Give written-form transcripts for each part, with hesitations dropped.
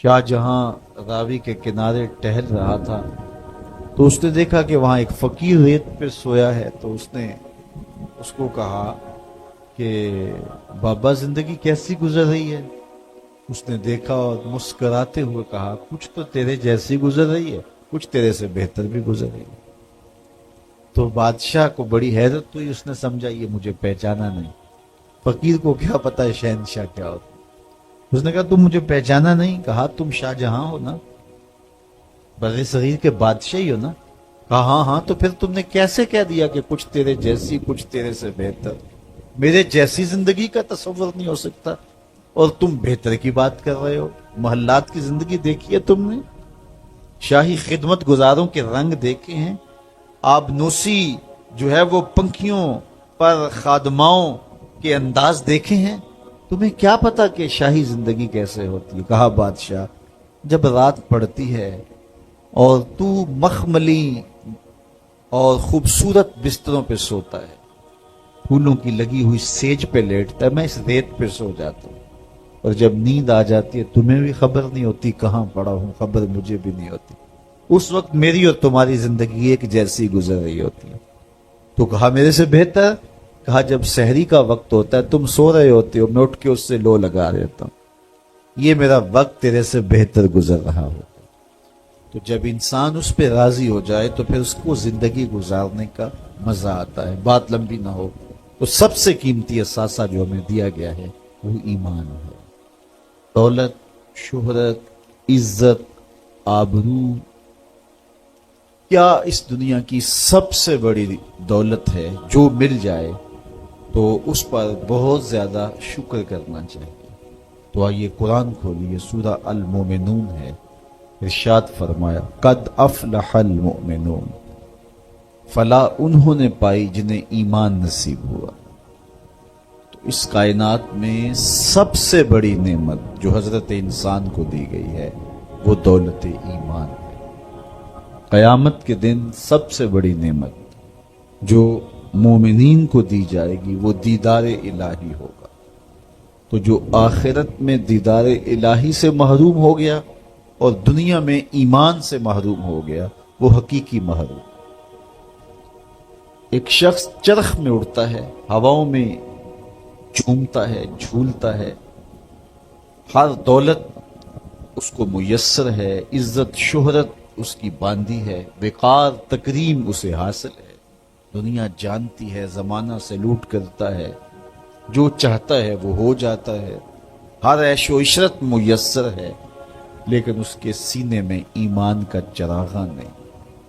شاہ جہاں راوی کے کنارے ٹہل رہا تھا تو اس نے دیکھا کہ وہاں ایک فقیر ریت پہ سویا ہے، تو اس نے اس کو کہا کہ بابا زندگی کیسی گزر رہی ہے؟ اس نے دیکھا اور مسکراتے ہوئے کہا کچھ تو تیرے جیسی گزر رہی ہے، کچھ تیرے سے بہتر بھی گزر رہی ہے۔ تو بادشاہ کو بڑی حیرت ہوئی، اس نے سمجھا یہ مجھے پہچانا نہیں۔ فقیر کو کیا پتا ہے شہنشاہ کیا ہوتا۔ اس نے کہا تم مجھے پہچانا نہیں؟ کہا تم شاہ جہاں ہو نا، بر صغیر کے بادشاہ ہی ہو نا؟ کہا ہاں ہاں، تو پھر تم نے کیسے کہہ دیا کہ کچھ تیرے جیسی کچھ تیرے سے بہتر؟ میرے جیسی زندگی کا تصور نہیں ہو سکتا اور تم بہتر کی بات کر رہے ہو۔ محلات کی زندگی دیکھی ہے تم نے؟ شاہی خدمت گزاروں کے رنگ دیکھے ہیں؟ آبنوسی جو ہے وہ پنکھیوں پر خادماؤں کے انداز دیکھے ہیں؟ تمہیں کیا پتا کہ شاہی زندگی کیسے ہوتی ہے؟ کہا بادشاہ جب رات پڑتی ہے اور تو مخملی اور خوبصورت بستروں پہ سوتا ہے، پھولوں کی لگی ہوئی سیج پہ لیٹتا ہے، میں اس ریت پہ سو جاتا ہوں، اور جب نیند آ جاتی ہے تمہیں بھی خبر نہیں ہوتی کہاں پڑا ہوں، خبر مجھے بھی نہیں ہوتی۔ اس وقت میری اور تمہاری زندگی ایک جیسی گزر رہی ہوتی ہے۔ تو کہا میرے سے بہتر؟ کہا جب سحری کا وقت ہوتا ہے تم سو رہے ہوتے ہو، میں اٹھ کے اس سے لو لگا دیتا ہوں، یہ میرا وقت تیرے سے بہتر گزر رہا ہو۔ تو جب انسان اس پہ راضی ہو جائے تو پھر اس کو زندگی گزارنے کا مزہ آتا ہے۔ بات لمبی نہ ہو تو سب سے قیمتی اثاثہ جو ہمیں دیا گیا ہے وہ ایمان ہے۔ دولت، شہرت، عزت، آبرو، کیا اس دنیا کی سب سے بڑی دولت ہے جو مل جائے تو اس پر بہت زیادہ شکر کرنا چاہیے۔ تو آئیے قرآن کھولیے، سورہ المومنون ہے، ارشاد فرمایا قد افلح المؤمنون، فلاح انہوں نے پائی جنہیں ایمان نصیب ہوا۔ تو اس کائنات میں سب سے بڑی نعمت جو حضرت انسان کو دی گئی ہے وہ دولت ایمان ہے۔ قیامت کے دن سب سے بڑی نعمت جو مومنین کو دی جائے گی وہ دیدار الہی ہوگا۔ تو جو آخرت میں دیدار الہی سے محروم ہو گیا اور دنیا میں ایمان سے محروم ہو گیا وہ حقیقی محروم۔ ایک شخص چرخ میں اڑتا ہے، ہواؤں میں جھومتا ہے، جھولتا ہے، ہر دولت اس کو میسر ہے، عزت شہرت اس کی باندھی ہے، وقار تکریم اسے حاصل ہے، دنیا جانتی ہے، زمانہ سلوٹ کرتا ہے، جو چاہتا ہے وہ ہو جاتا ہے، ہر عیش و عشرت میسر ہے، لیکن اس کے سینے میں ایمان کا چراغاں نہیں،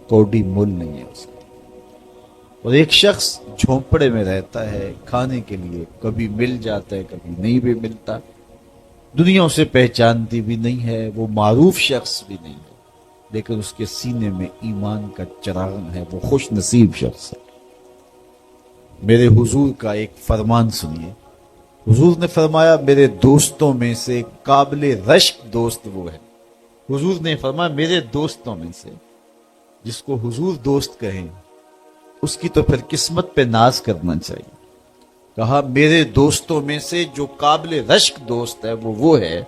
کوڈی مول نہیں ہے اس کا۔ اور ایک شخص جھونپڑے میں رہتا ہے، کھانے کے لیے کبھی مل جاتا ہے کبھی نہیں بھی ملتا، دنیا اسے پہچانتی بھی نہیں ہے، وہ معروف شخص بھی نہیں ہے، لیکن اس کے سینے میں ایمان کا چراغاں ہے، وہ خوش نصیب شخص ہے۔ میرے حضور کا ایک فرمان سنیے، حضور نے فرمایا میرے دوستوں میں سے قابل رشک دوست وہ ہے۔ حضور نے فرمایا میرے دوستوں میں سے، جس کو حضور دوست کہیں اس کی تو پھر قسمت پہ ناز کرنا چاہیے۔ کہا میرے دوستوں میں سے جو قابل رشک دوست ہے وہ ہے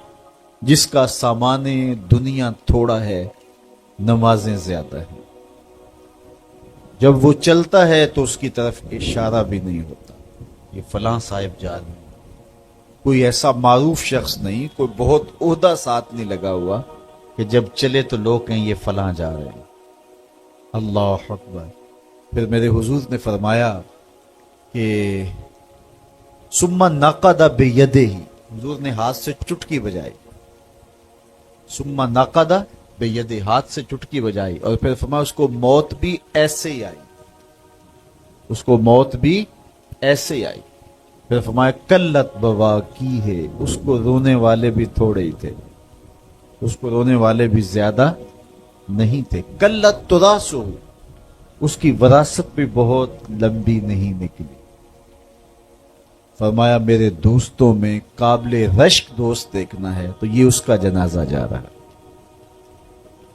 جس کا سامان دنیا تھوڑا ہے، نمازیں زیادہ ہیں، جب وہ چلتا ہے تو اس کی طرف اشارہ بھی نہیں ہوتا، یہ فلاں صاحب جان، کوئی ایسا معروف شخص نہیں، کوئی بہت عہدہ ساتھ نہیں لگا ہوا کہ جب چلے تو لوگ کہیں یہ فلاں جا رہے ہیں۔ اللہ اکبر۔ پھر میرے حضور نے فرمایا کہ ثم نقد بیدہ، حضور نے ہاتھ سے چٹکی بجائی، ثم نقد بیدہ، ہاتھ سے چٹکی بجائی، اور پھر فرمایا اس کو موت بھی ایسے ہی آئی، اس کو موت بھی ایسے ہی آئی۔ پھر فرمایا قلت بواکی ہے، اس کو رونے والے بھی تھوڑے ہی تھے، اس کو رونے والے بھی زیادہ نہیں تھے۔ قلت تراسو، اس کی وراثت بھی بہت لمبی نہیں نکلی۔ فرمایا میرے دوستوں میں قابل رشک دوست دیکھنا ہے تو یہ اس کا جنازہ جا رہا ہے۔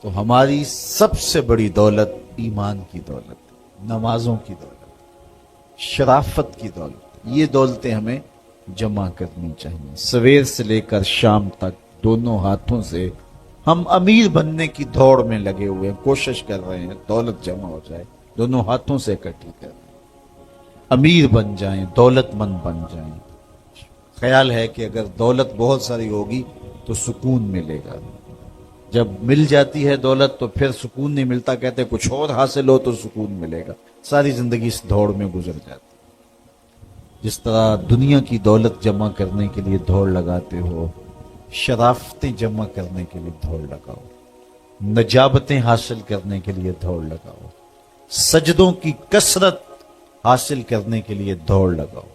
تو ہماری سب سے بڑی دولت ایمان کی دولت، نمازوں کی دولت، شرافت کی دولت، یہ دولتیں ہمیں جمع کرنی چاہیے۔ سویر سے لے کر شام تک دونوں ہاتھوں سے ہم امیر بننے کی دوڑ میں لگے ہوئے ہیں، کوشش کر رہے ہیں دولت جمع ہو جائے، دونوں ہاتھوں سے اکٹھی کر رہے ہیں، امیر بن جائیں، دولت مند بن جائیں۔ خیال ہے کہ اگر دولت بہت ساری ہوگی تو سکون ملے گا، جب مل جاتی ہے دولت تو پھر سکون نہیں ملتا، کہتے کچھ اور حاصل ہو تو سکون ملے گا، ساری زندگی اس دوڑ میں گزر جاتی۔ جس طرح دنیا کی دولت جمع کرنے کے لیے دوڑ لگاتے ہو، شرافتیں جمع کرنے کے لیے دوڑ لگاؤ، نجابتیں حاصل کرنے کے لیے دوڑ لگاؤ، سجدوں کی کثرت حاصل کرنے کے لیے دوڑ لگاؤ،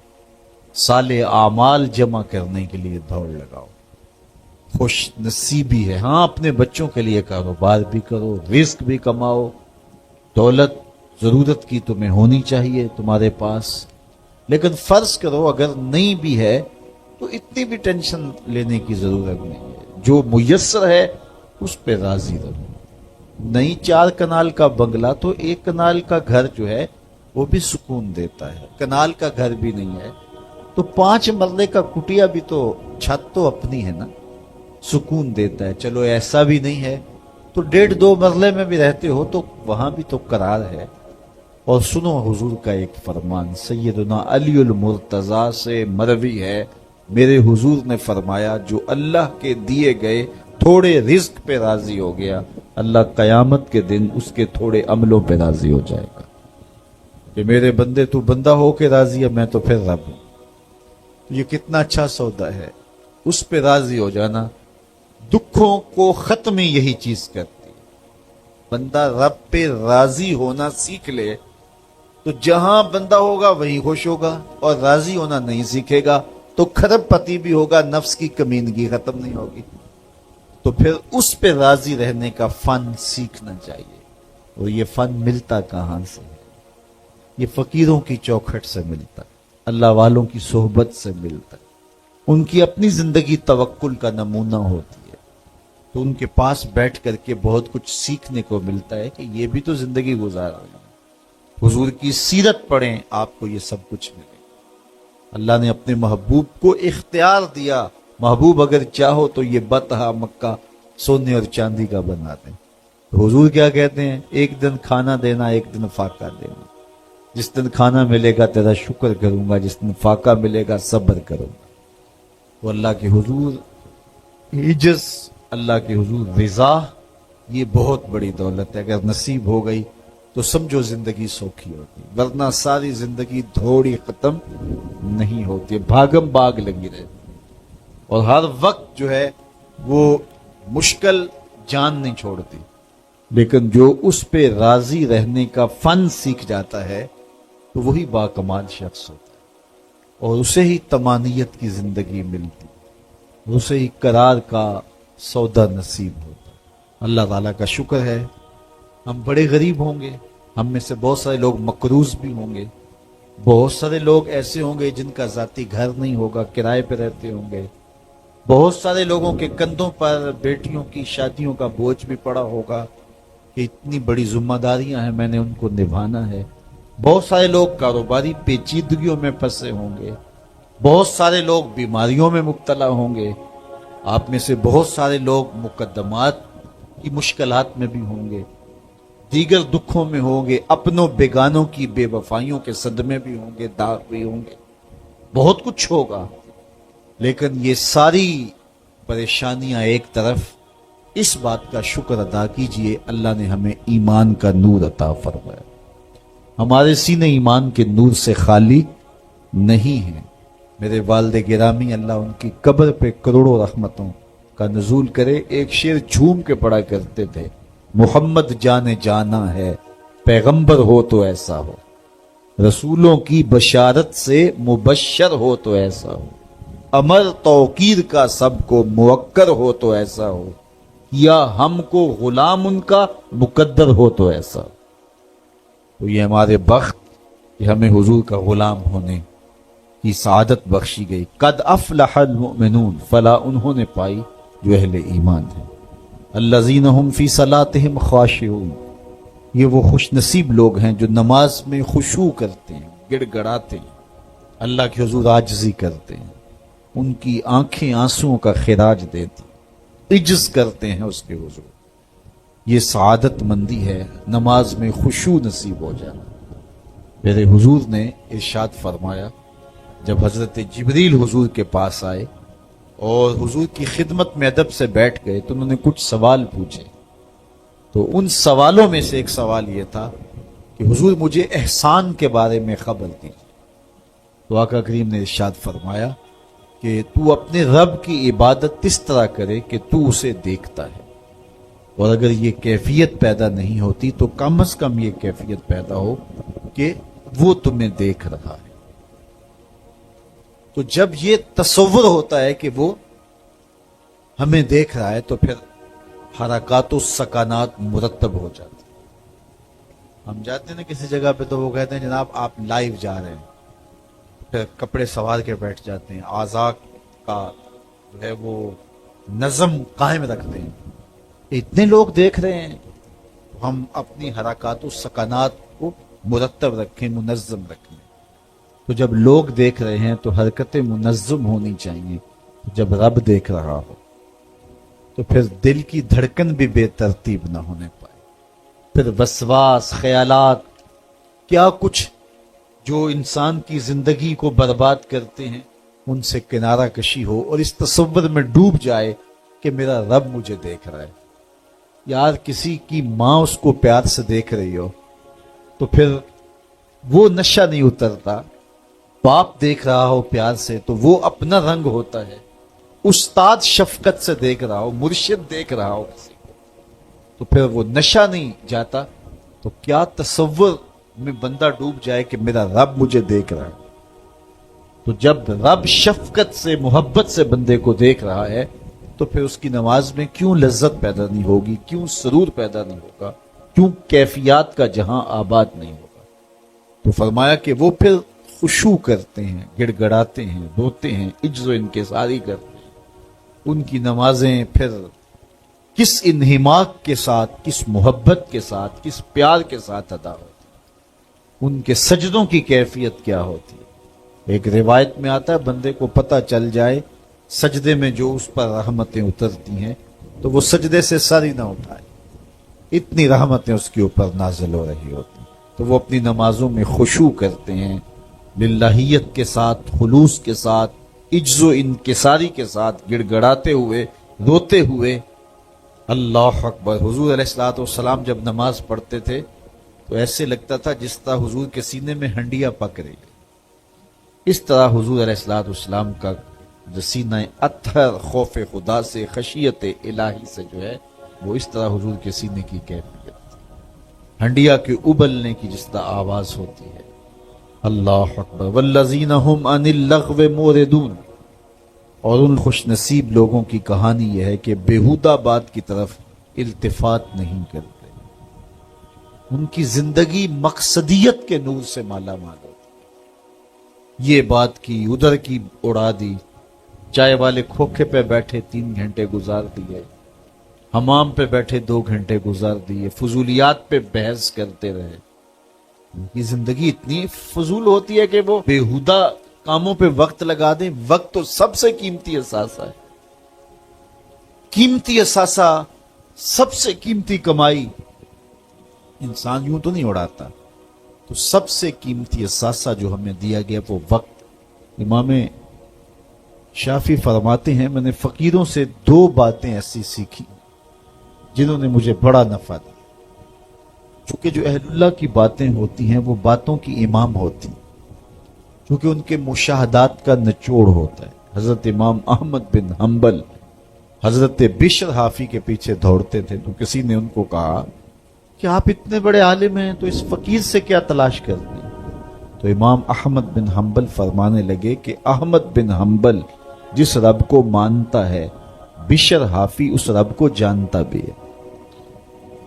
صالح اعمال جمع کرنے کے لیے دوڑ لگاؤ۔ خوش نصیبی ہے، ہاں اپنے بچوں کے لیے کاروبار بھی کرو، رزق بھی کماؤ، دولت ضرورت کی تمہیں ہونی چاہیے تمہارے پاس، لیکن فرض کرو اگر نہیں بھی ہے تو اتنی بھی ٹینشن لینے کی ضرورت نہیں ہے، جو میسر ہے اس پہ راضی رہو۔ نہیں 4 کنال کا بنگلہ تو 1 کنال کا گھر جو ہے وہ بھی سکون دیتا ہے، کنال کا گھر بھی نہیں ہے تو 5 مرلے کا کٹیا بھی تو، چھت تو اپنی ہے نا، سکون دیتا ہے۔ چلو ایسا بھی نہیں ہے تو 1.5-2 مرلے میں بھی رہتے ہو تو وہاں بھی تو قرار ہے۔ اور سنو حضور کا ایک فرمان، سیدنا علی المرتضیٰ سے مروی ہے، میرے حضور نے فرمایا جو اللہ کے دیے گئے تھوڑے رزق پہ راضی ہو گیا، اللہ قیامت کے دن اس کے تھوڑے عملوں پہ راضی ہو جائے گا، کہ میرے بندے تو بندہ ہو کے راضی ہے، میں تو پھر رب ہوں۔ یہ کتنا اچھا سودا ہے، اس پہ راضی ہو جانا۔ دکھوں کو ختم یہی چیز کرتی ہے، بندہ رب پہ راضی ہونا سیکھ لے تو جہاں بندہ ہوگا وہیں خوش ہوگا، اور راضی ہونا نہیں سیکھے گا تو کھرب پتی بھی ہوگا، نفس کی کمینگی ختم نہیں ہوگی۔ تو پھر اس پہ راضی رہنے کا فن سیکھنا چاہیے، اور یہ فن ملتا کہاں سے ہے؟ یہ فقیروں کی چوکھٹ سے ملتا ہے، اللہ والوں کی صحبت سے ملتا ہے، ان کی اپنی زندگی توکل کا نمونہ ہوتی ہے، تو ان کے پاس بیٹھ کر کے بہت کچھ سیکھنے کو ملتا ہے کہ یہ بھی تو زندگی گزار رہے ہیں۔ حضور کی سیرت پڑھیں، آپ کو یہ سب کچھ ملے۔ اللہ نے اپنے محبوب کو اختیار دیا، محبوب اگر چاہو تو یہ بطحہ مکہ سونے اور چاندی کا بنا دیں۔ تو حضور کیا کہتے ہیں؟ ایک دن کھانا دینا، ایک دن فاقہ دینا۔ جس دن کھانا ملے گا تیرا شکر کروں گا، جس دن فاقہ ملے گا صبر کروں گا۔ وہ اللہ کے حضور عجز، اللہ کے حضور رضا، یہ بہت بڑی دولت ہے، اگر نصیب ہو گئی تو سمجھو زندگی سوکھی ہوتی، ورنہ ساری زندگی دھوڑی ختم نہیں ہوتی، بھاگم باغ لگی رہتی، اور ہر وقت جو ہے وہ مشکل جان نہیں چھوڑتی۔ لیکن جو اس پہ راضی رہنے کا فن سیکھ جاتا ہے تو وہی باکمال شخص ہوتا ہے، اور اسے ہی طمانیت کی زندگی ملتی، اسے ہی قرار کا سودا نصیب ہوتا۔ اللہ تعالیٰ کا شکر ہے، ہم بڑے غریب ہوں گے، ہم میں سے بہت سارے لوگ مقروض بھی ہوں گے، بہت سارے لوگ ایسے ہوں گے جن کا ذاتی گھر نہیں ہوگا، کرائے پہ رہتے ہوں گے، بہت سارے لوگوں کے کندھوں پر بیٹیوں کی شادیوں کا بوجھ بھی پڑا ہوگا کہ اتنی بڑی ذمہ داریاں ہیں، میں نے ان کو نبھانا ہے۔ بہت سارے لوگ کاروباری پیچیدگیوں میں پھنسے ہوں گے، بہت سارے لوگ بیماریوں میں مبتلا ہوں گے، آپ میں سے بہت سارے لوگ مقدمات کی مشکلات میں بھی ہوں گے، دیگر دکھوں میں ہوں گے، اپنوں بیگانوں کی بے وفائیوں کے صدمے بھی ہوں گے، داغ بھی ہوں گے، بہت کچھ ہوگا۔ لیکن یہ ساری پریشانیاں ایک طرف، اس بات کا شکر ادا کیجئے اللہ نے ہمیں ایمان کا نور عطا فرمایا، ہمارے سینے ایمان کے نور سے خالی نہیں ہیں۔ میرے والد گرامی، اللہ ان کی قبر پہ کروڑوں رحمتوں کا نزول کرے، ایک شعر جھوم کے پڑھا کرتے تھے، محمد جانے جانا ہے، پیغمبر ہو تو ایسا ہو، رسولوں کی بشارت سے مبشر ہو تو ایسا ہو، امر توقیر کا سب کو موکر ہو تو ایسا ہو، یا ہم کو غلام ان کا مقدر ہو تو ایسا ہو۔ تو یہ ہمارے بخت کہ ہمیں حضور کا غلام ہونے کی سعادت بخشی گئی۔ قد افلح المؤمنون، فلا انہوں نے پائی جو اہل ایمان ہیں۔ الذین هم فی صلاتہم خاشعون، یہ وہ خوش نصیب لوگ ہیں جو نماز میں خشوع کرتے ہیں، گڑ گڑاتے ہیں، اللہ کے حضور عاجزی کرتے ہیں، ان کی آنکھیں آنسوؤں کا خراج دیتی، عجز کرتے ہیں اس کے حضور. یہ سعادت مندی ہے نماز میں خشوع نصیب ہو جانا. میرے حضور نے ارشاد فرمایا جب حضرت جبریل حضور کے پاس آئے اور حضور کی خدمت میں ادب سے بیٹھ گئے تو انہوں نے کچھ سوال پوچھے. تو ان سوالوں میں سے ایک سوال یہ تھا کہ حضور مجھے احسان کے بارے میں خبر دیجیے. تو آقا کریم نے ارشاد فرمایا کہ تو اپنے رب کی عبادت اس طرح کرے کہ تو اسے دیکھتا ہے، اور اگر یہ کیفیت پیدا نہیں ہوتی تو کم از کم یہ کیفیت پیدا ہو کہ وہ تمہیں دیکھ رہا ہے. تو جب یہ تصور ہوتا ہے کہ وہ ہمیں دیکھ رہا ہے تو پھر حرکات و سکانات مرتب ہو جاتے ہیں. ہم جاتے ہیں نا کسی جگہ پہ تو وہ کہتے ہیں جناب آپ لائیو جا رہے ہیں، پھر کپڑے سوار کے بیٹھ جاتے ہیں، اعضاء کا جو ہے وہ نظم قائم رکھتے ہیں. اتنے لوگ دیکھ رہے ہیں، ہم اپنی حرکات و سکانات کو مرتب رکھیں، منظم رکھیں. تو جب لوگ دیکھ رہے ہیں تو حرکتیں منظم ہونی چاہیے. جب رب دیکھ رہا ہو تو پھر دل کی دھڑکن بھی بے ترتیب نہ ہونے پائے. پھر وسواس، خیالات، کیا کچھ جو انسان کی زندگی کو برباد کرتے ہیں ان سے کنارہ کشی ہو اور اس تصور میں ڈوب جائے کہ میرا رب مجھے دیکھ رہا ہے. یار کسی کی ماں اس کو پیار سے دیکھ رہی ہو تو پھر وہ نشہ نہیں اترتا. باپ دیکھ رہا ہو پیار سے تو وہ اپنا رنگ ہوتا ہے. استاد شفقت سے دیکھ رہا ہو، مرشد دیکھ رہا ہو کسی کو تو پھر وہ نشہ نہیں جاتا. تو کیا تصور میں بندہ ڈوب جائے کہ میرا رب مجھے دیکھ رہا ہے. تو جب رب شفقت سے، محبت سے بندے کو دیکھ رہا ہے تو پھر اس کی نماز میں کیوں لذت پیدا نہیں ہوگی، کیوں سرور پیدا نہیں ہوگا، کیوں کیفیات کا جہاں آباد نہیں ہوگا. تو فرمایا کہ وہ پھر خشوع کرتے ہیں، گڑ گڑاتے ہیں، روتے ہیں، عجز و انکساری کرتے ہیں. ان کی نمازیں پھر کس انہماک کے ساتھ، کس محبت کے ساتھ، کس پیار کے ساتھ ادا ہوتی ہیں، ان کے سجدوں کی کیفیت کیا ہوتی ہے. ایک روایت میں آتا ہے بندے کو پتہ چل جائے سجدے میں جو اس پر رحمتیں اترتی ہیں تو وہ سجدے سے سر ہی نہ اٹھائے، اتنی رحمتیں اس کے اوپر نازل ہو رہی ہوتی ہیں. تو وہ اپنی نمازوں میں خشوع کرتے ہیں، للہیت کے ساتھ، خلوص کے ساتھ، عجز و انکساری کے ساتھ، گڑ گڑاتے ہوئے، روتے ہوئے. اللہ اکبر. حضور علیہ الصلوۃ والسلام جب نماز پڑھتے تھے تو ایسے لگتا تھا جس طرح حضور کے سینے میں ہنڈیاں پک رہی ہے. اس طرح حضور علیہ الصلوۃ والسلام کا جو سینہ اطہر خوف خدا سے، خشیت الہی سے جو ہے وہ اس طرح حضور کے سینے کی کیفیت، ہنڈیا کے ابلنے کی جس طرح آواز ہوتی ہے. اللہ اکبر. والذین هم عن اللغو موردون. اور ان خوش نصیب لوگوں کی کہانی یہ ہے کہ بیہودہ بات کی طرف التفات نہیں کرتے. ان کی زندگی مقصدیت کے نور سے مالا مال ہوتی. یہ بات کی، ادھر کی اڑا دی. چائے والے کھوکھے پہ بیٹھے 3 گھنٹے گزار دیے، حمام پہ بیٹھے 2 گھنٹے گزار دیے، فضولیات پہ بحث کرتے رہے. ان کی زندگی اتنی فضول ہوتی ہے کہ وہ بیہودہ کاموں پہ وقت لگا دیں. وقت تو سب سے قیمتی اثاثہ ہے، قیمتی اثاثہ، سب سے قیمتی کمائی. انسان یوں تو نہیں اڑاتا. تو سب سے قیمتی اثاثہ جو ہمیں دیا گیا وہ وقت. امام شافعی فرماتے ہیں میں نے فقیروں سے 2 باتیں ایسی سیکھی جنہوں نے مجھے بڑا نفع دیا. چونکہ جو اہل اللہ کی باتیں ہوتی ہیں وہ باتوں کی امام ہوتی ہیں، چونکہ ان کے مشاہدات کا نچوڑ ہوتا ہے. حضرت امام احمد بن حنبل حضرت بشر حافی کے پیچھے دوڑتے تھے تو کسی نے ان کو کہا کہ آپ اتنے بڑے عالم ہیں تو اس فقیر سے کیا تلاش کرتے ہیں. تو امام احمد بن حنبل فرمانے لگے کہ احمد بن حنبل جس رب کو مانتا ہے بشر حافی اس رب کو جانتا بھی ہے.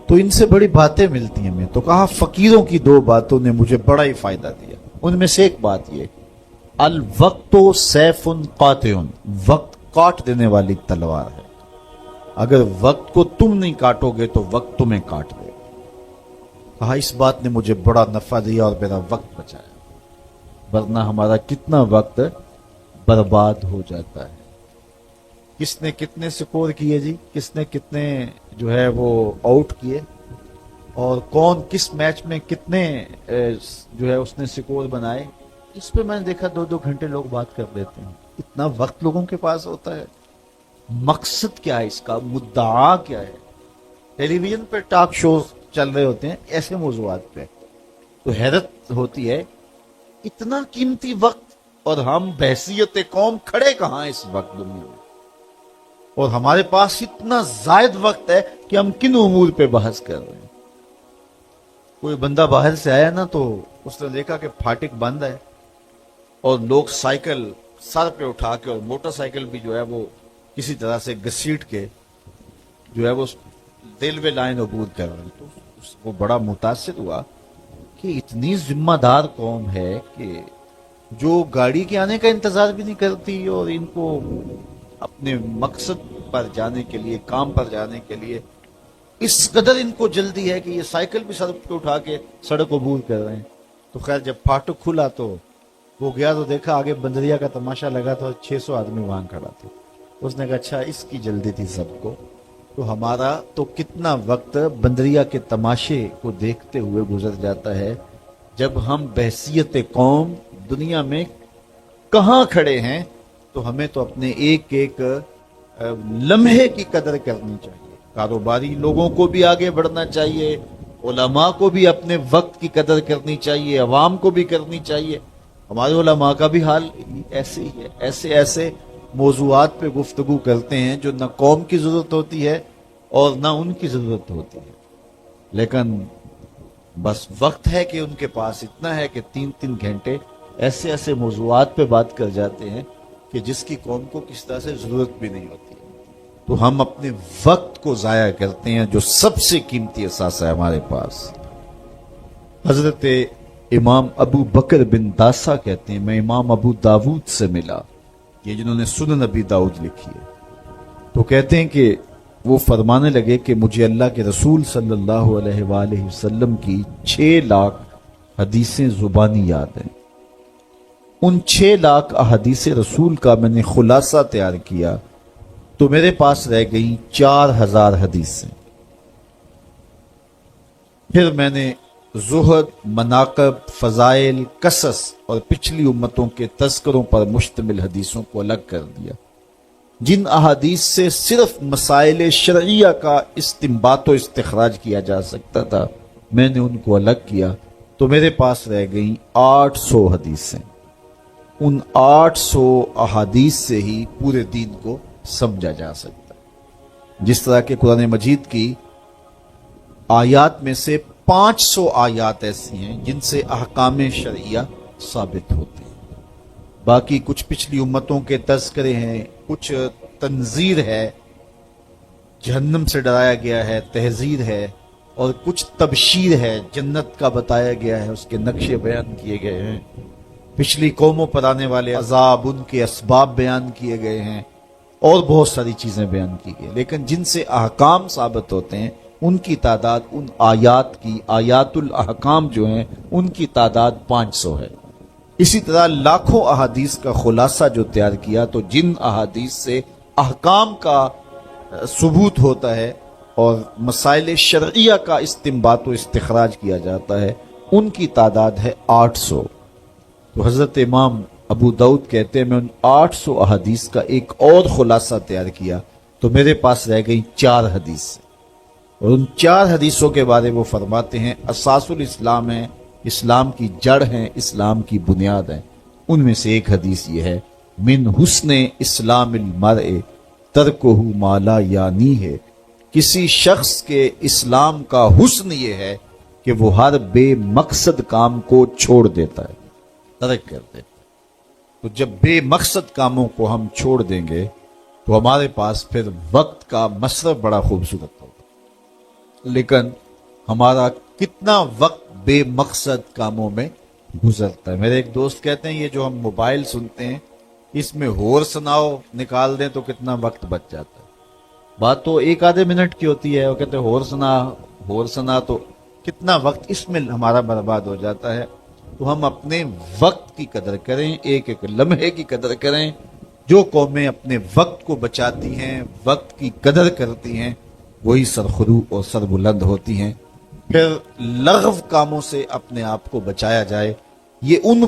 تو ان سے بڑی باتیں ملتی ہیں. میں تو کہا فقیروں کی 2 باتوں نے مجھے بڑا ہی فائدہ دیا. ان میں سے ایک بات یہ، الوقت سیف قاطع، وقت کاٹ دینے والی تلوار ہے. اگر وقت کو تم نہیں کاٹو گے تو وقت تمہیں کاٹ دے. کہا اس بات نے مجھے بڑا نفع دیا اور میرا وقت بچایا، ورنہ ہمارا کتنا وقت برباد ہو جاتا ہے. کس نے کتنے سکور کیے جی، کس نے کتنے جو ہے وہ آؤٹ کیے، اور کون کس میچ میں کتنے جو ہے اس نے سکور بنائے، اس پہ میں نے دیکھا 2-2 گھنٹے لوگ بات کر لیتے ہیں۔ اتنا وقت لوگوں کے پاس ہوتا ہے؟ مقصد کیا ہے اس کا، مدعا کیا ہے؟ ٹیلی ویژن پہ ٹاک شوز چل رہے ہوتے ہیں ایسے موضوعات پہ، تو حیرت ہوتی ہے اتنا قیمتی وقت، اور ہم بحثیت قوم کھڑے کہاں اس وقت دنیا میں، اور ہمارے پاس اتنا زائد وقت ہے کہ ہم کن امور پہ بحث کر رہے ہیں۔ کوئی بندہ باہر سے آیا نا تو اس نے دیکھا کہ پھاٹک بند ہے اور لوگ سائیکل سر پہ اٹھا کے، اور موٹر سائیکل بھی جو ہے وہ کسی طرح سے گھسیٹ کے جو ہے وہ ریلوے لائن عبور کر رہے ہیں، تو وہ بڑا متاثر ہوا کہ اتنی ذمہ دار قوم ہے کہ جو گاڑی کے آنے کا انتظار بھی نہیں کرتی، اور ان کو اپنے مقصد پر جانے کے لیے، کام پر جانے کے لیے اس قدر ان کو جلدی ہے کہ یہ سائیکل بھی سڑک پہ اٹھا کے سڑک عبور کر رہے ہیں۔ تو خیر جب پھاٹک کھلا تو وہ گیا تو دیکھا آگے بندریا کا تماشا لگا تھا، 600 آدمی وہاں کھڑا تھا۔ اس نے کہا اچھا اس کی جلدی تھی سب کو، تو ہمارا تو کتنا وقت بندریا کے تماشے کو دیکھتے ہوئے گزر جاتا ہے، جب ہم بحثیت قوم دنیا میں کہاں کھڑے ہیں، تو ہمیں تو اپنے ایک ایک لمحے کی قدر کرنی چاہیے۔ کاروباری لوگوں کو بھی آگے بڑھنا چاہیے، علماء کو بھی اپنے وقت کی قدر کرنی چاہیے، عوام کو بھی کرنی چاہیے۔ ہمارے علماء کا بھی حال ایسے ہی ہے، ایسے ایسے موضوعات پہ گفتگو کرتے ہیں جو نہ قوم کی ضرورت ہوتی ہے اور نہ ان کی ضرورت ہوتی ہے، لیکن بس وقت ہے کہ ان کے پاس اتنا ہے کہ 3-3 گھنٹے ایسے ایسے موضوعات پہ بات کر جاتے ہیں کہ جس کی قوم کو کس طرح سے ضرورت بھی نہیں ہوتی ہے۔ تو ہم اپنے وقت کو ضائع کرتے ہیں جو سب سے قیمتی اثاثہ ہے ہمارے پاس۔ حضرت امام ابو بکر بن داسا کہتے ہیں میں امام ابو داود سے ملا، یہ جنہوں نے سنن نبی داؤد لکھی ہے، تو کہتے ہیں کہ وہ فرمانے لگے کہ مجھے اللہ کے رسول صلی اللہ علیہ وآلہ وسلم کی 6 لاکھ حدیثیں زبانی یاد ہیں۔ ان 6 لاکھ احادیث رسول کا میں نے خلاصہ تیار کیا تو میرے پاس رہ گئی 4000 حدیثیں۔ پھر میں نے زہد، مناقب، فضائل، قصص اور پچھلی امتوں کے تذکروں پر مشتمل حدیثوں کو الگ کر دیا۔ جن احادیث سے صرف مسائل شرعیہ کا استنباط و استخراج کیا جا سکتا تھا میں نے ان کو الگ کیا، تو میرے پاس رہ گئیں 800 حدیثیں۔ ان 800 احادیث سے ہی پورے دین کو سمجھا جا سکتا ہے۔ جس طرح کہ قرآن مجید کی آیات میں سے 500 آیات ایسی ہیں جن سے احکام شرعیہ ثابت ہوتے ہیں، باقی کچھ پچھلی امتوں کے تذکرے ہیں، کچھ تنذیر ہے، جہنم سے ڈرایا گیا ہے، تحذیر ہے، اور کچھ تبشیر ہے، جنت کا بتایا گیا ہے، اس کے نقشے بیان کیے گئے ہیں، پچھلی قوموں پر آنے والے عذاب، ان کے اسباب بیان کیے گئے ہیں، اور بہت ساری چیزیں بیان کی گئی، لیکن جن سے احکام ثابت ہوتے ہیں ان کی تعداد، ان آیات کی، آیات الاحکام جو ہیں ان کی تعداد 500 ہے۔ اسی طرح لاکھوں احادیث کا خلاصہ جو تیار کیا، تو جن احادیث سے احکام کا ثبوت ہوتا ہے اور مسائل شرعیہ کا استنباط و استخراج کیا جاتا ہے ان کی تعداد ہے 800۔ تو حضرت امام ابو داؤد کہتے ہیں میں ان 800 احادیث کا ایک اور خلاصہ تیار کیا تو میرے پاس رہ گئی 4 حدیث، اور ان 4 حدیثوں کے بارے وہ فرماتے ہیں اساس الاسلام ہیں، اسلام کی جڑ ہیں، اسلام کی بنیاد ہیں۔ ان میں سے ایک حدیث یہ ہے من حسن اسلام المرء ترکہ ما لا یعنی ہے، کسی شخص کے اسلام کا حسن یہ ہے کہ وہ ہر بے مقصد کام کو چھوڑ دیتا ہے، ترک کر دیتا ہے۔ تو جب بے مقصد کاموں کو ہم چھوڑ دیں گے تو ہمارے پاس پھر وقت کا مصرف بڑا خوبصورت ہوگا، لیکن ہمارا کتنا وقت بے مقصد کاموں میں گزرتا ہے۔ میرے ایک دوست کہتے ہیں یہ جو ہم موبائل سنتے ہیں اس میں ہور سناؤ نکال دیں تو کتنا وقت بچ جاتا ہے۔ بات تو 1 آدھے منٹ کی ہوتی ہے، وہ کہتے ہیں ہور سنا تو کتنا وقت اس میں ہمارا برباد ہو جاتا ہے۔ تو ہم اپنے وقت کی قدر کریں، ایک ایک لمحے کی قدر کریں، جو قومیں اپنے وقت کو بچاتی ہیں، وقت کی قدر کرتی ہیں، وہی سرخرو اور سربلند ہوتی ہیں۔ پھر لغو کاموں سے اپنے آپ کو بچایا جائے۔ یہ ان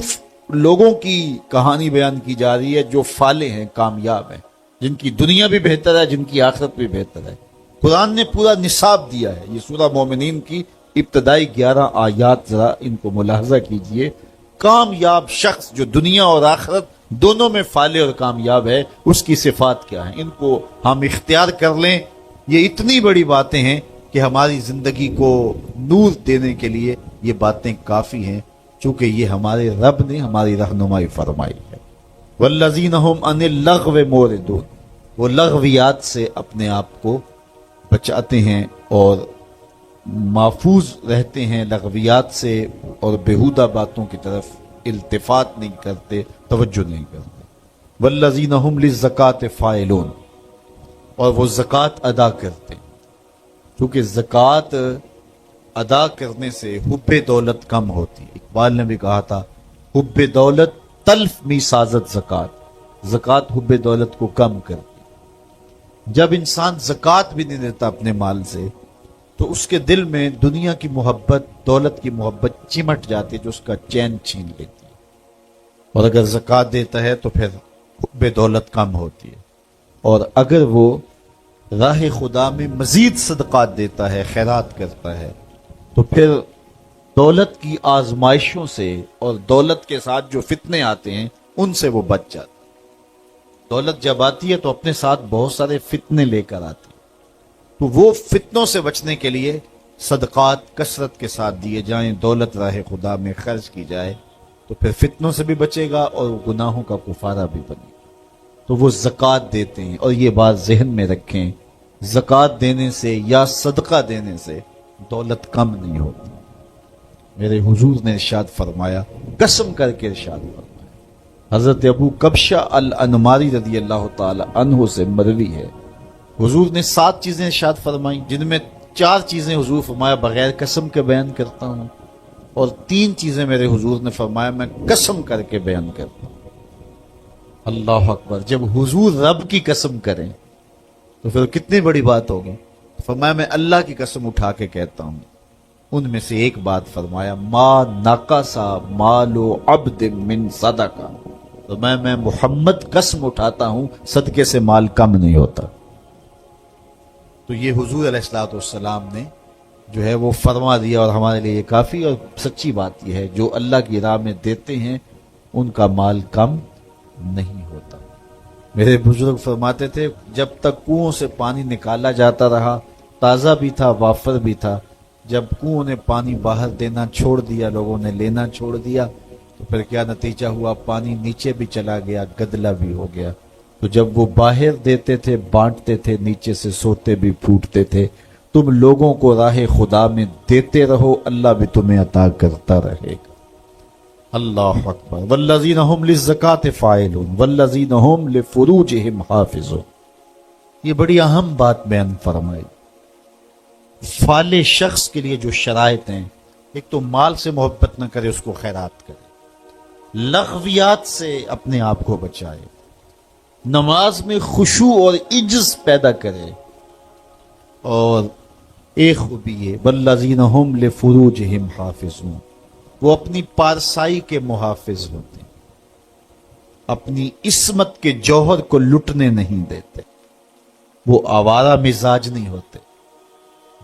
لوگوں کی کہانی بیان کی جا رہی ہے جو فالح ہیں، کامیاب ہیں، جن کی دنیا بھی بہتر ہے، جن کی آخرت بھی بہتر ہے۔ قرآن نے پورا نصاب دیا ہے۔ یہ سورہ مومنین کی ابتدائی 11 آیات ذرا ان کو ملاحظہ کیجئے۔ کامیاب شخص جو دنیا اور آخرت دونوں میں فالح اور کامیاب ہے، اس کی صفات کیا ہیں، ان کو ہم اختیار کر لیں۔ یہ اتنی بڑی باتیں ہیں کہ ہماری زندگی کو نور دینے کے لیے یہ باتیں کافی ہیں، چونکہ یہ ہمارے رب نے ہماری رہنمائی فرمائی ہے۔ والذین هم عن اللغو معرضون، وہ لغویات سے اپنے آپ کو بچاتے ہیں اور محفوظ رہتے ہیں لغویات سے، اور بیہودہ باتوں کی طرف التفات نہیں کرتے، توجہ نہیں کرتے۔ والذین هم للزکاۃ فاعلون، اور وہ زکوٰۃ ادا کرتے ہیں، کیونکہ زکوٰۃ ادا کرنے سے حب دولت کم ہوتی ہے۔ اقبال نے بھی کہا تھا حب دولت تلف می سازت زکوٰۃ، زکوٰۃ حب دولت کو کم کرتی ہے۔ جب انسان زکوٰۃ بھی نہیں دیتا اپنے مال سے تو اس کے دل میں دنیا کی محبت، دولت کی محبت چمٹ جاتی ہے جو اس کا چین چھین لیتی ہے، اور اگر زکوٰۃ دیتا ہے تو پھر حب دولت کم ہوتی ہے، اور اگر وہ راہ خدا میں مزید صدقات دیتا ہے، خیرات کرتا ہے، تو پھر دولت کی آزمائشوں سے اور دولت کے ساتھ جو فتنے آتے ہیں ان سے وہ بچ جاتا ہے۔ دولت جب آتی ہے تو اپنے ساتھ بہت سارے فتنے لے کر آتی ہے، تو وہ فتنوں سے بچنے کے لیے صدقات کثرت کے ساتھ دیے جائیں، دولت راہ خدا میں خرچ کی جائے، تو پھر فتنوں سے بھی بچے گا اور گناہوں کا کفارہ بھی بنے گا۔ تو وہ زکوٰۃ دیتے ہیں، اور یہ بات ذہن میں رکھیں، زکوٰۃ دینے سے یا صدقہ دینے سے دولت کم نہیں ہوتی۔ میرے حضور نے ارشاد فرمایا، قسم کر کے ارشاد فرمایا، حضرت ابو کبشہ الانماری رضی اللہ تعالی عنہ سے مروی ہے، حضور نے 7 چیزیں ارشاد فرمائیں، جن میں 4 چیزیں حضور فرمایا بغیر قسم کے بیان کرتا ہوں، اور 3 چیزیں میرے حضور نے فرمایا میں قسم کر کے بیان کرتا ہوں۔ اللہ اکبر! جب حضور رب کی قسم کریں تو پھر کتنی بڑی بات ہوگی۔ فرمایا میں اللہ کی قسم اٹھا کے کہتا ہوں، ان میں سے ایک بات فرمایا، ما نقصا مال عبد من صدقہ، تو میں محمد قسم اٹھاتا ہوں صدقے سے مال کم نہیں ہوتا۔ تو یہ حضور علیہ الصلوۃ والسلام نے جو ہے وہ فرما دیا، اور ہمارے لیے یہ کافی اور سچی بات یہ ہے، جو اللہ کی راہ میں دیتے ہیں ان کا مال کم نہیں ہوتا۔ میرے بزرگ فرماتے تھے جب تک کنویں سے پانی نکالا جاتا رہا، تازہ بھی تھا وافر بھی تھا، جب کنویں نے پانی باہر دینا چھوڑ دیا، لوگوں نے لینا چھوڑ دیا، تو پھر کیا نتیجہ ہوا، پانی نیچے بھی چلا گیا، گدلا بھی ہو گیا۔ تو جب وہ باہر دیتے تھے، بانٹتے تھے، نیچے سے سوتے بھی پھوٹتے تھے۔ تم لوگوں کو راہ خدا میں دیتے رہو، اللہ بھی تمہیں عطا کرتا رہے گا۔ اللہ اکبر! والذین هم للزکاۃ فاعلون والذین هم لفروجهم حافظون، یہ بڑی اہم بات بیان فرمائی۔ فالح شخص کے لیے جو شرائط ہیں، ایک تو مال سے محبت نہ کرے، اس کو خیرات کرے، لغویات سے اپنے آپ کو بچائے، نماز میں خشوع اور عجز پیدا کرے، اور ایک خوبی ہے والذین هم لفروجهم حافظون، وہ اپنی پارسائی کے محافظ ہوتے ہیں، اپنی عصمت کے جوہر کو لٹنے نہیں دیتے، وہ آوارہ مزاج نہیں ہوتے،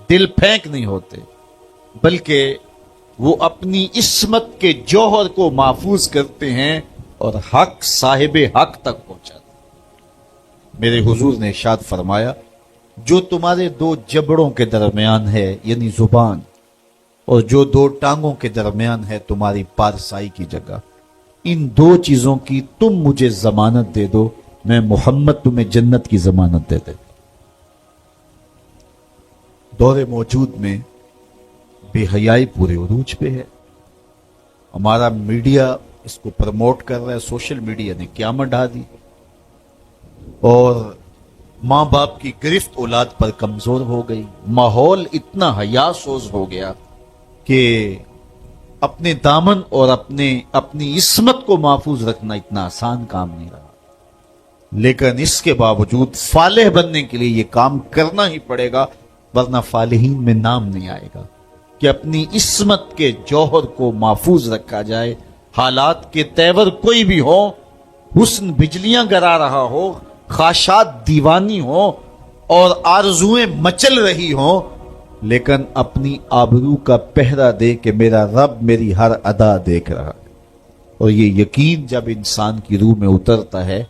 دل پھینک نہیں ہوتے، بلکہ وہ اپنی عصمت کے جوہر کو محفوظ کرتے ہیں اور حق صاحب حق تک پہنچاتے ہیں۔ میرے حضور نے ارشاد فرمایا، جو تمہارے 2 جبڑوں کے درمیان ہے، یعنی زبان، اور جو 2 ٹانگوں کے درمیان ہے تمہاری پارسائی کی جگہ، ان 2 چیزوں کی تم مجھے ضمانت دے دو، میں محمد تمہیں جنت کی ضمانت دے دے۔ دور موجود میں بے حیائی پورے عروج پہ ہے، ہمارا میڈیا اس کو پروموٹ کر رہا ہے، سوشل میڈیا نے قیامت ڈھا دی، اور ماں باپ کی گرفت اولاد پر کمزور ہو گئی، ماحول اتنا حیا سوز ہو گیا کہ اپنے دامن اور اپنی عصمت کو محفوظ رکھنا اتنا آسان کام نہیں رہا۔ لیکن اس کے باوجود فالح بننے کے لیے یہ کام کرنا ہی پڑے گا، ورنہ فالحین میں نام نہیں آئے گا۔ کہ اپنی عصمت کے جوہر کو محفوظ رکھا جائے، حالات کے تیور کوئی بھی ہو، حسن بجلیاں گرا رہا ہو، خواہشات دیوانی ہو اور آرزویں مچل رہی ہوں، لیکن اپنی آبرو کا پہرا دے کہ میرا رب میری ہر ادا دیکھ رہا ہے۔ اور یہ یقین جب انسان کی روح میں اترتا ہے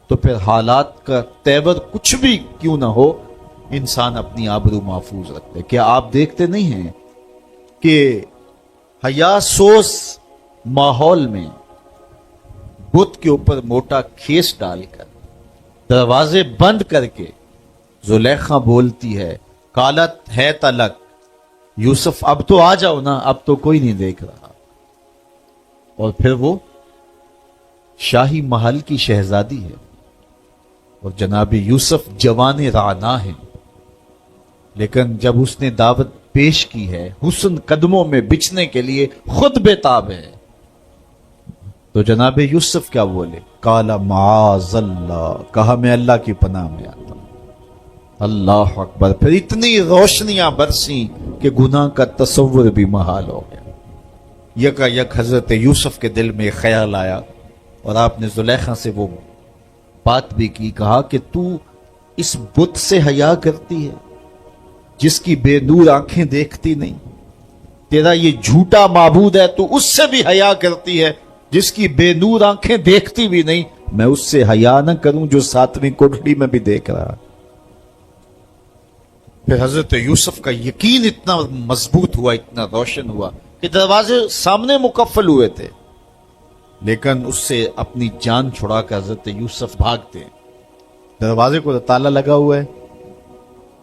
تو پھر حالات کا تیور کچھ بھی کیوں نہ ہو، انسان اپنی آبرو محفوظ رکھتے۔ کیا آپ دیکھتے نہیں ہیں کہ حیا سوز ماحول میں بت کے اوپر موٹا کھیس ڈال کر دروازے بند کر کے زلیخا بولتی ہے کالت ہے تلک، یوسف اب تو آ جاؤ نا، اب تو کوئی نہیں دیکھ رہا۔ اور پھر وہ شاہی محل کی شہزادی ہے اور جناب یوسف جوان رانا ہے، لیکن جب اس نے دعوت پیش کی ہے حسن قدموں میں بچھنے کے لیے خود بےتاب ہے، تو جناب یوسف کیا بولے؟ قال معاذ اللہ، کہا میں اللہ کی پناہ میں آتا ہوں۔ اللہ اکبر! پھر اتنی روشنیاں برسیں کہ گناہ کا تصور بھی محال ہو گیا۔ یکا یک حضرت یوسف کے دل میں خیال آیا اور آپ نے زلیخا سے وہ بات بھی کی، کہا کہ تو اس بت سے حیا کرتی ہے جس کی بے نور آنکھیں دیکھتی نہیں، تیرا یہ جھوٹا معبود ہے، تو اس سے بھی حیا کرتی ہے جس کی بے نور آنکھیں دیکھتی بھی نہیں، میں اس سے حیا نہ کروں جو ساتویں کوٹڑی میں بھی دیکھ رہا۔ پھر حضرت یوسف کا یقین اتنا مضبوط ہوا، اتنا روشن ہوا کہ دروازے سامنے مکفل ہوئے تھے، لیکن اس سے اپنی جان چھڑا کر حضرت یوسف بھاگتے ہیں۔ دروازے کو تالا لگا ہوا ہے،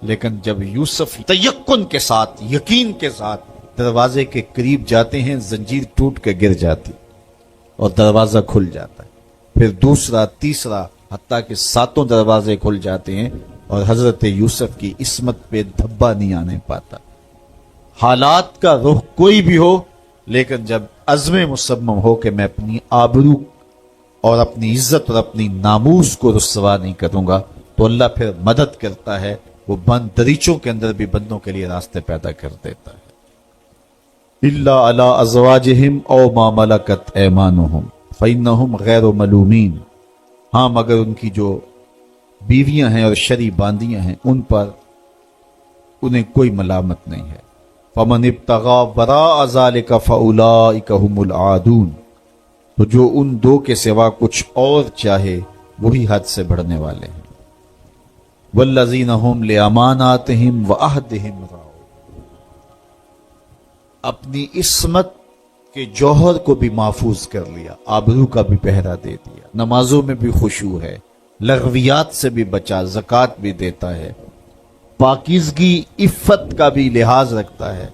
لیکن جب یوسف تیقن کے ساتھ، یقین کے ساتھ دروازے کے قریب جاتے ہیں، زنجیر ٹوٹ کے گر جاتی اور دروازہ کھل جاتا ہے۔ پھر دوسرا، تیسرا، حتیٰ کہ 7 دروازے کھل جاتے ہیں اور حضرت یوسف کی عصمت پہ دھبا نہیں آنے پاتا۔ حالات کا رخ کوئی بھی ہو، لیکن جب عزم مصمم ہو کہ میں اپنی آبرو اور اپنی عزت اور اپنی ناموس کو رسوا نہیں کروں گا، تو اللہ پھر مدد کرتا ہے، وہ بند دریچوں کے اندر بھی بندوں کے لیے راستے پیدا کر دیتا ہے۔ الا علی ازواجہم او ما ملکت ایمانہم فانہم غیر ملومین، ہاں مگر ان کی جو بیویاں ہیں اور شرعی باندیاں ہیں ان پر انہیں کوئی ملامت نہیں ہے۔ فمن ابتغى وراء ذلك فاولئک هم العادون، تو جو ان دو کے سوا کچھ اور چاہے وہی حد سے بڑھنے والے ہیں۔ والذین هم لاماناتہم وعہدہم راعون، اپنی عصمت کے جوہر کو بھی محفوظ کر لیا، آبرو کا بھی پہرا دے دیا، نمازوں میں بھی خشوع ہے، لغویات سے بھی بچا، زکوٰۃ بھی دیتا ہے، پاکیزگی عفت کا بھی لحاظ رکھتا ہے،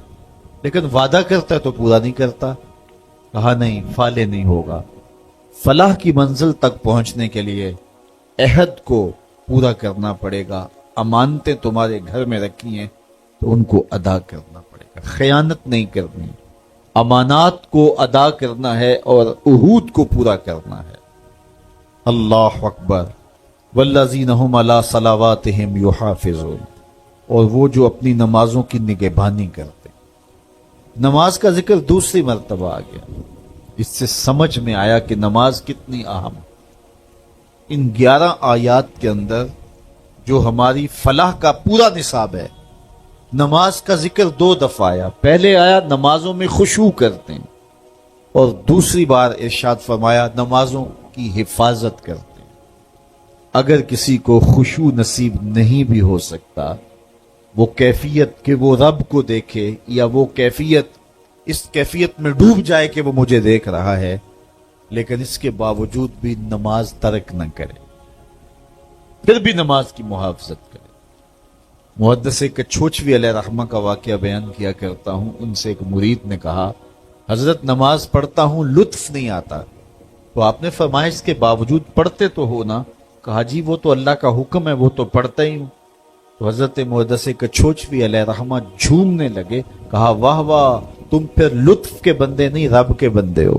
لیکن وعدہ کرتا ہے تو پورا نہیں کرتا۔ کہا نہیں، فالح نہیں ہوگا۔ فلاح کی منزل تک پہنچنے کے لیے عہد کو پورا کرنا پڑے گا، امانتیں تمہارے گھر میں رکھی ہیں تو ان کو ادا کرنا پڑے گا، خیانت نہیں کرنی، امانات کو ادا کرنا ہے اور عہود کو پورا کرنا ہے۔ اللہ اکبر! والذین هم علی صلواتہم یحافظون، اور وہ جو اپنی نمازوں کی نگہبانی کرتے۔ نماز کا ذکر دوسری مرتبہ آ گیا، اس سے سمجھ میں آیا کہ نماز کتنی اہم۔ ان 11 آیات کے اندر جو ہماری فلاح کا پورا نصاب ہے، نماز کا ذکر 2 دفعہ آیا۔ پہلے آیا نمازوں میں خشوع کرتے ہیں، اور دوسری بار ارشاد فرمایا نمازوں کی حفاظت کرتے ہیں۔ اگر کسی کو خشوع نصیب نہیں بھی ہو سکتا، وہ کیفیت کہ وہ رب کو دیکھے، یا وہ کیفیت اس کیفیت میں ڈوب جائے کہ وہ مجھے دیکھ رہا ہے، لیکن اس کے باوجود بھی نماز ترک نہ کرے، پھر بھی نماز کی محافظت کرے۔ محدث کچھوچوی علیہ رحمہ کا واقعہ بیان کیا کرتا ہوں، ان سے ایک مرید نے کہا حضرت نماز پڑھتا ہوں لطف نہیں آتا، تو آپ نے فرمایا اس کے باوجود پڑھتے تو ہو نا؟ کہا جی وہ تو اللہ کا حکم ہے، وہ تو پڑھتا ہی ہوں۔ تو حضرت محدث کچھوچوی علیہ رحمہ جھومنے لگے، کہا واہ واہ، تم پھر لطف کے بندے نہیں رب کے بندے ہو۔